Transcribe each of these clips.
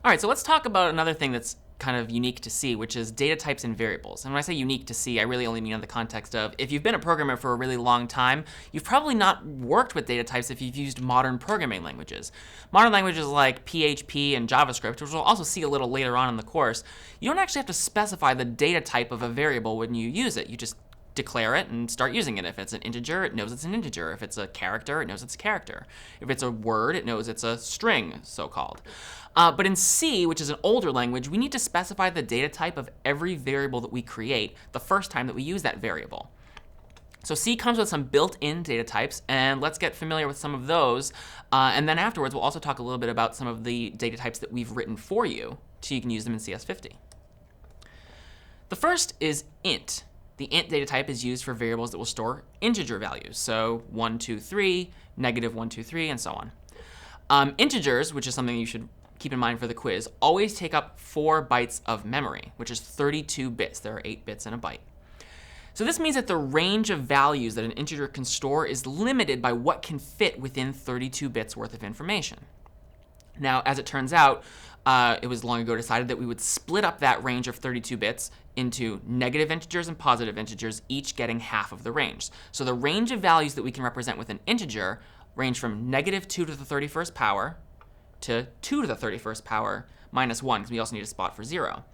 All right, so let's talk about another thing that's kind of unique to C, which is data types and variables. And when I say unique to C, I really only mean in the context of if you've been a programmer for a really long time, you've probably not worked with data types if you've used modern programming languages. Modern languages like PHP and JavaScript, which we'll also see a little later on in the course, you don't actually have to specify the data type of a variable when you use it. You just declare it and start using it. If it's an integer, it knows it's an integer. If it's a character, it knows it's a character. If it's a word, it knows it's a string, so-called. But in C, which is an older language, we need to specify the data type of every variable that we create the first time that we use that variable. So C comes with some built-in data types, and let's get familiar with some of those. And then afterwards, we'll also talk a little bit about some of the data types that we've written for you so you can use them in CS50. The first is int. The int data type is used for variables that will store integer values, so 1, 2, 3, negative 1, 2, 3, and so on. Integers, which is something you should keep in mind for the quiz, always take up 4 bytes of memory, which is 32 bits. There are 8 bits in a byte. So this means that the range of values that an integer can store is limited by what can fit within 32 bits worth of information. Now, as it turns out, it was long ago decided that we would split up that range of 32 bits into negative integers and positive integers, each getting half of the range. So the range of values that we can represent with an integer range from negative 2 to the 31st power to 2 to the 31st power minus 1, because we also need a spot for 0.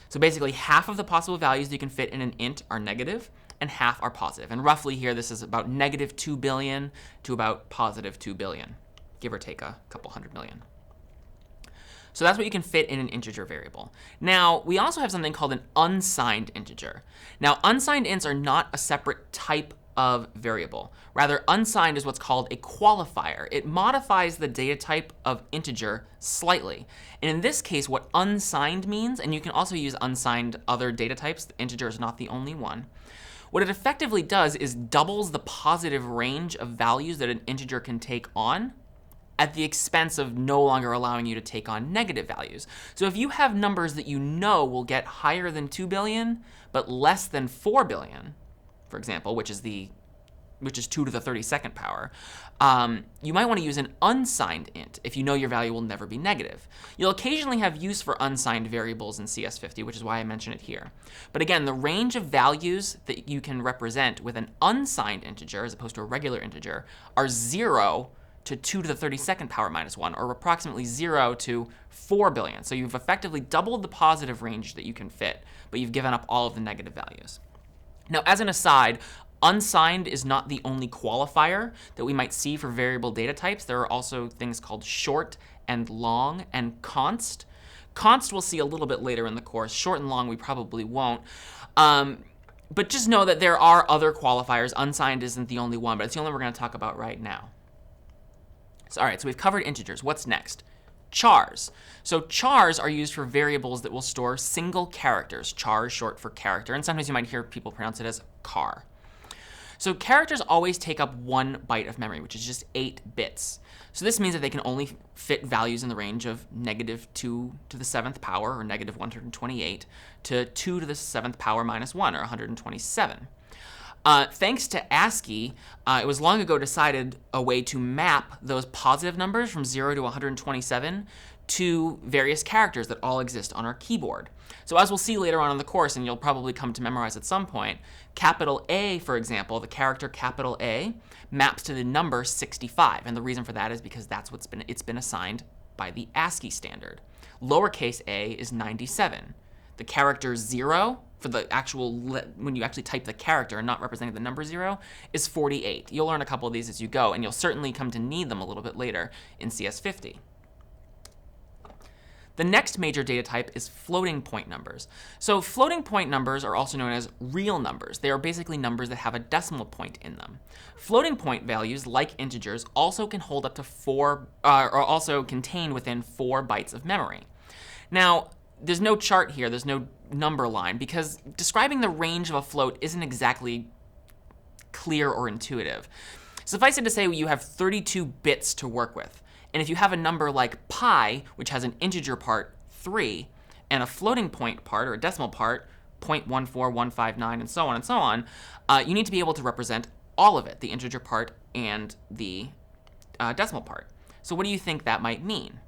So basically, half of the possible values that you can fit in an int are negative, and half are positive. And roughly here, this is about negative 2 billion to about positive 2 billion, give or take a couple hundred million. So that's what you can fit in an integer variable. Now, we also have something called an unsigned integer. Now, unsigned ints are not a separate type of variable. Rather, unsigned is what's called a qualifier. It modifies the data type of integer slightly. And in this case, what unsigned means, and you can also use unsigned other data types, the integer is not the only one. What it effectively does is doubles the positive range of values that an integer can take on at the expense of no longer allowing you to take on negative values. So if you have numbers that you know will get higher than 2 billion, but less than 4 billion, for example, which is 2 to the 32nd power, you might want to use an unsigned int if you know your value will never be negative. You'll occasionally have use for unsigned variables in CS50, which is why I mention it here. But again, the range of values that you can represent with an unsigned integer, as opposed to a regular integer, are 0 to 2 to the 32nd power minus 1, or approximately 0 to 4 billion. So you've effectively doubled the positive range that you can fit, but you've given up all of the negative values. Now, as an aside, unsigned is not the only qualifier that we might see for variable data types. There are also things called short and long and const. Const we'll see a little bit later in the course. Short and long we probably won't. But just know that there are other qualifiers. Unsigned isn't the only one, but it's the only one we're going to talk about right now. So, all right, so we've covered integers. What's next? Chars. So chars are used for variables that will store single characters. Char is short for character, and sometimes you might hear people pronounce it as car. So characters always take up 1 byte of memory, which is just 8 bits. So this means that they can only fit values in the range of negative 2 to the 7th power, or negative 128, to 2 to the 7th power minus 1, or 127. Thanks to ASCII, it was long ago decided a way to map those positive numbers from 0 to 127 to various characters that all exist on our keyboard. So as we'll see later on in the course, and you'll probably come to memorize at some point, capital A, for example, the character capital A, maps to the number 65. And the reason for that is because that's it's been assigned by the ASCII standard. Lowercase a is 97. The character 0, for the actual, when you actually type the character and not representing the number 0, is 48. You'll learn a couple of these as you go, and you'll certainly come to need them a little bit later in CS50. The next major data type is floating point numbers. So floating point numbers are also known as real numbers. They are basically numbers that have a decimal point in them. Floating point values, like integers, also can hold up to or also contain within 4 bytes of memory. Now, there's no chart here, there's no number line, because describing the range of a float isn't exactly clear or intuitive. Suffice it to say, you have 32 bits to work with. And if you have a number like pi, which has an integer part, 3, and a floating point part, or a decimal part, 0.14159, and so on, you need to be able to represent all of it, the integer part and the decimal part. So what do you think that might mean?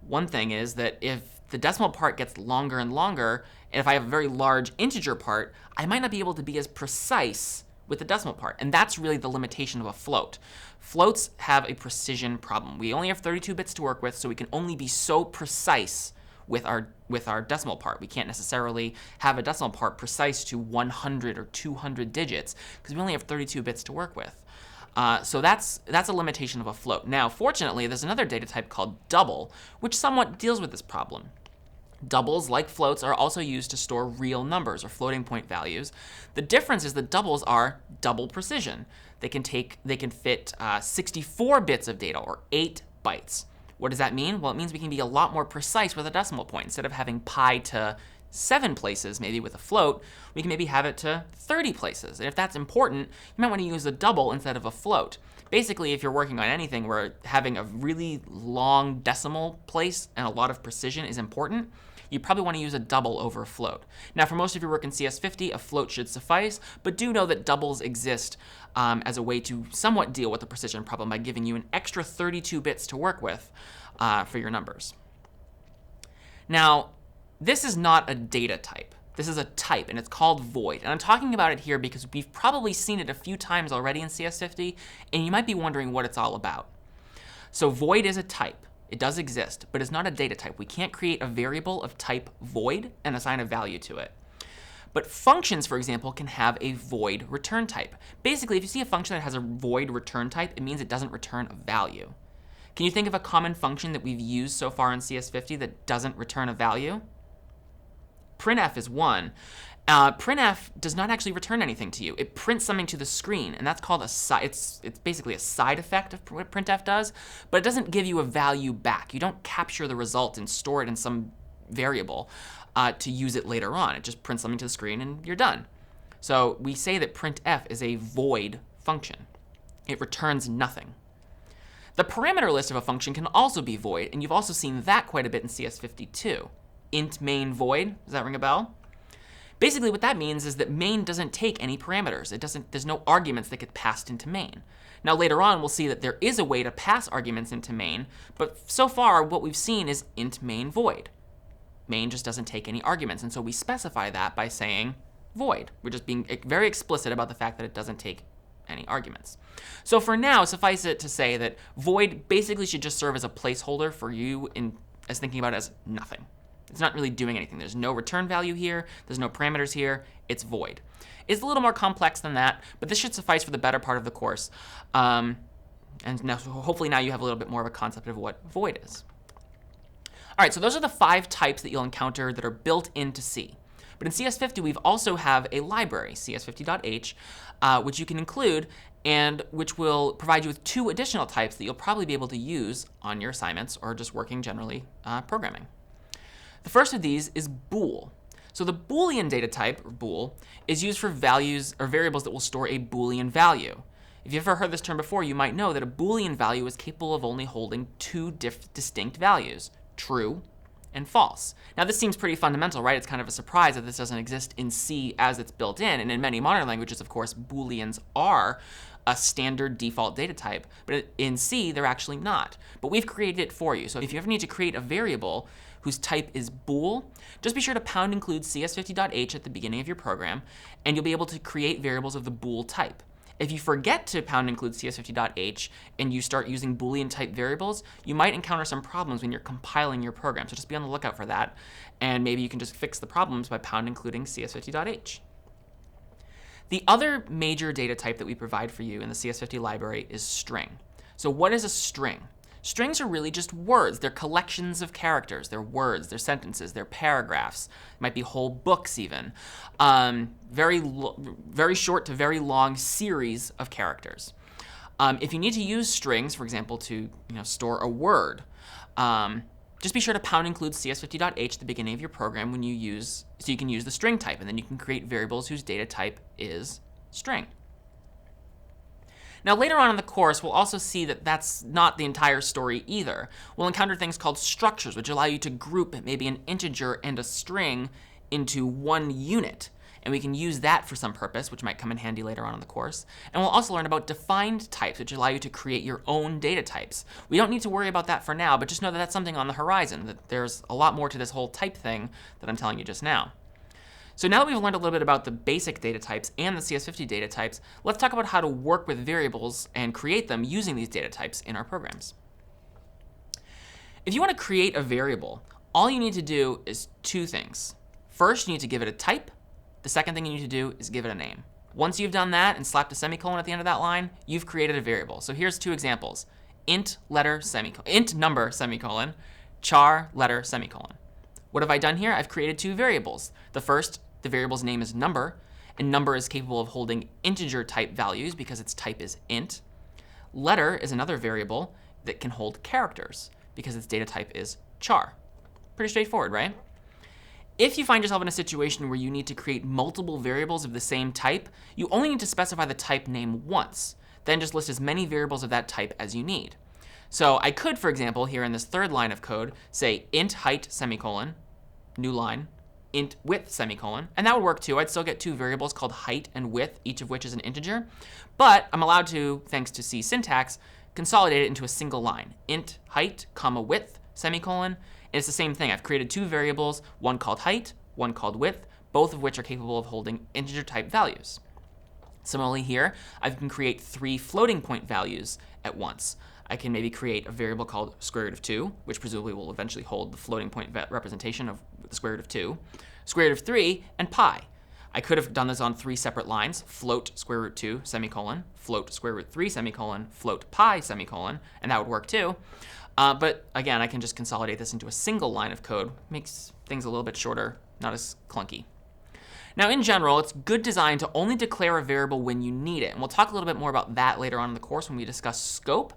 One thing is that if the decimal part gets longer and longer, and if I have a very large integer part, I might not be able to be as precise with the decimal part. And that's really the limitation of a float. Floats have a precision problem. We only have 32 bits to work with, so we can only be so precise with our decimal part. We can't necessarily have a decimal part precise to 100 or 200 digits because we only have 32 bits to work with. So that's a limitation of a float. Now, fortunately, there's another data type called double, which somewhat deals with this problem. Doubles, like floats, are also used to store real numbers or floating point values. The difference is that doubles are double precision. They can fit 64 bits of data, or 8 bytes. What does that mean? Well, it means we can be a lot more precise with a decimal point. Instead of having pi to 7 places, maybe with a float, we can maybe have it to 30 places. And if that's important, you might want to use a double instead of a float. Basically, if you're working on anything where having a really long decimal place and a lot of precision is important, you probably want to use a double over a float. Now, for most of your work in CS50, a float should suffice, but do know that doubles exist as a way to somewhat deal with the precision problem by giving you an extra 32 bits to work with for your numbers. Now, this is not a data type. This is a type, and it's called void. And I'm talking about it here because we've probably seen it a few times already in CS50, and you might be wondering what it's all about. So void is a type. It does exist, but it's not a data type. We can't create a variable of type void and assign a value to it. But functions, for example, can have a void return type. Basically, if you see a function that has a void return type, it means it doesn't return a value. Can you think of a common function that we've used so far in CS50 that doesn't return a value? Printf is one. Printf does not actually return anything to you. It prints something to the screen, and that's called it's basically a side effect of what printf does, but it doesn't give you a value back. You don't capture the result and store it in some variable to use it later on. It just prints something to the screen, and you're done. So we say that printf is a void function. It returns nothing. The parameter list of a function can also be void, and you've also seen that quite a bit in CS50 too. Int main void, does that ring a bell? Basically what that means is that main doesn't take any parameters. There's no arguments that get passed into main. Now later on we'll see that there is a way to pass arguments into main, but so far what we've seen is int main void. Main just doesn't take any arguments, and so we specify that by saying void. We're just being very explicit about the fact that it doesn't take any arguments. So for now, suffice it to say that void basically should just serve as a placeholder for you as thinking about it as nothing. It's not really doing anything. There's no return value here. There's no parameters here. It's void. It's a little more complex than that, but this should suffice for the better part of the course. And now, hopefully now you have a little bit more of a concept of what void is. All right, so those are the 5 types that you'll encounter that are built into C. But in CS50, we also have a library, cs50.h, which you can include and which will provide you with 2 additional types that you'll probably be able to use on your assignments or just working generally programming. The first of these is bool. So the Boolean data type, or bool, is used for values or variables that will store a Boolean value. If you've ever heard this term before, you might know that a Boolean value is capable of only holding 2 distinct values, true and false. Now this seems pretty fundamental, right? It's kind of a surprise that this doesn't exist in C as it's built in, and in many modern languages, of course, Booleans are a standard default data type, but in C, they're actually not. But we've created it for you. So if you ever need to create a variable whose type is bool, just be sure to pound include cs50.h at the beginning of your program, and you'll be able to create variables of the bool type. If you forget to pound include cs50.h and you start using Boolean type variables, you might encounter some problems when you're compiling your program. So just be on the lookout for that, and maybe you can just fix the problems by pound including cs50.h. The other major data type that we provide for you in the CS50 library is string. So what is a string? Strings are really just words. They're collections of characters. They're words, they're sentences, they're paragraphs. It might be whole books even. Very short to very long series of characters. If you need to use strings, for example, to store a word, just be sure to pound include cs50.h at the beginning of your program so you can use the string type, and then you can create variables whose data type is string. Now later on in the course, we'll also see that that's not the entire story either. We'll encounter things called structures, which allow you to group maybe an integer and a string into one unit. and we can use that for some purpose, which might come in handy later on in the course. And we'll also learn about defined types, which allow you to create your own data types. We don't need to worry about that for now, but just know that that's something on the horizon, that there's a lot more to this whole type thing that I'm telling you just now. So now that we've learned a little bit about the basic data types and the CS50 data types, let's talk about how to work with variables and create them using these data types in our programs. If you want to create a variable, all you need to do is two things. First, you need to give it a type. The second thing you need to do is give it a name. Once you've done that and slapped a semicolon at the end of that line, you've created a variable. So here's two examples. Int number, semicolon, char letter, semicolon. What have I done here? I've created two variables. The first, the variable's name is number, and number is capable of holding integer type values because its type is int. Letter is another variable that can hold characters because its data type is char. Pretty straightforward, right? If you find yourself in a situation where you need to create multiple variables of the same type, you only need to specify the type name once. Then just list as many variables of that type as you need. So I could, for example, here in this third line of code, say int height, semicolon, new line, int width, semicolon, and that would work too. I'd still get two variables called height and width, each of which is an integer, but I'm allowed to, thanks to C syntax, consolidate it into a single line, int height, comma width, semicolon, and it's the same thing. I've created two variables, one called height, one called width, both of which are capable of holding integer type values. Similarly here, I can create three floating point values at once. I can maybe create a variable called square root of 2, which presumably will eventually hold the floating point representation of the square root of 2, square root of 3, and pi. I could have done this on three separate lines, float square root 2, semicolon, float square root 3, semicolon, float pi, semicolon, and that would work too. But again, I can just consolidate this into a single line of code. Makes things a little bit shorter, not as clunky. Now, in general, it's good design to only declare a variable when you need it. And we'll talk a little bit more about that later on in the course when we discuss scope.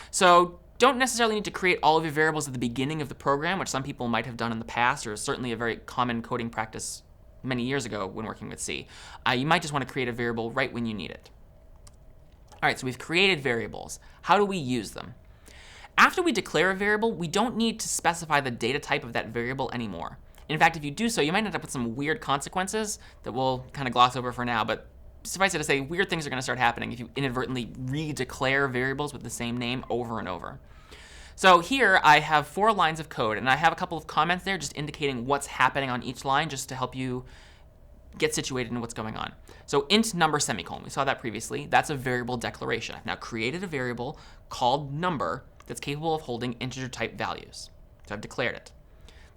So don't necessarily need to create all of your variables at the beginning of the program, which some people might have done in the past, or certainly a very common coding practice many years ago when working with C. You might just want to create a variable right when you need it. All right, so we've created variables. How do we use them? After we declare a variable, we don't need to specify the data type of that variable anymore. In fact, if you do so, you might end up with some weird consequences that we'll kind of gloss over for now, but suffice it to say, weird things are going to start happening if you inadvertently redeclare variables with the same name over and over. So here I have 4 lines of code, and I have a couple of comments there just indicating what's happening on each line just to help you get situated in what's going on. So int number, semicolon, we saw that previously. That's a variable declaration. I've now created a variable called number that's capable of holding integer type values. So I've declared it.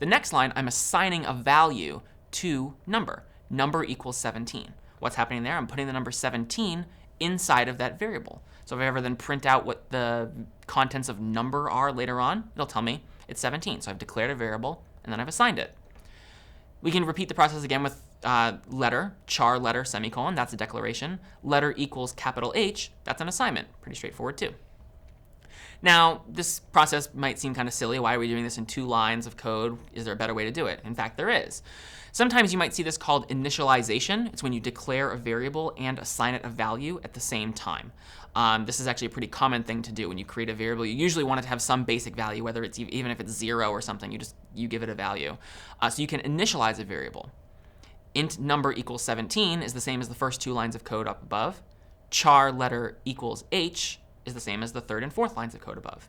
The next line, I'm assigning a value to number. Number equals 17. What's happening there? I'm putting the number 17 inside of that variable. So if I ever then print out what the contents of number are later on, it'll tell me it's 17. So I've declared a variable, and then I've assigned it. We can repeat the process again with letter, char letter, semicolon. That's a declaration. Letter equals capital H. That's an assignment. Pretty straightforward too. Now, this process might seem kind of silly. Why are we doing this in 2 lines of code? Is there a better way to do it? In fact, there is. Sometimes you might see this called initialization. It's when you declare a variable and assign it a value at the same time. This is actually a pretty common thing to do. When you create a variable, you usually want it to have some basic value, whether it's even if it's 0 or something, you give it a value. So you can initialize a variable. Int number equals 17 is the same as the first 2 lines of code up above. Char letter equals H is the same as the 3rd and 4th lines of code above.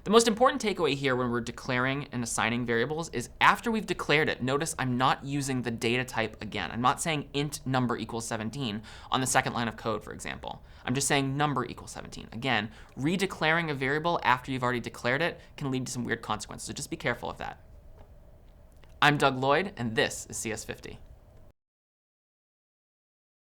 The most important takeaway here when we're declaring and assigning variables is after we've declared it, notice I'm not using the data type again. I'm not saying int number equals 17 on the 2nd line of code, for example. I'm just saying number equals 17. Again, redeclaring a variable after you've already declared it can lead to some weird consequences, so just be careful of that. I'm Doug Lloyd, and this is CS50.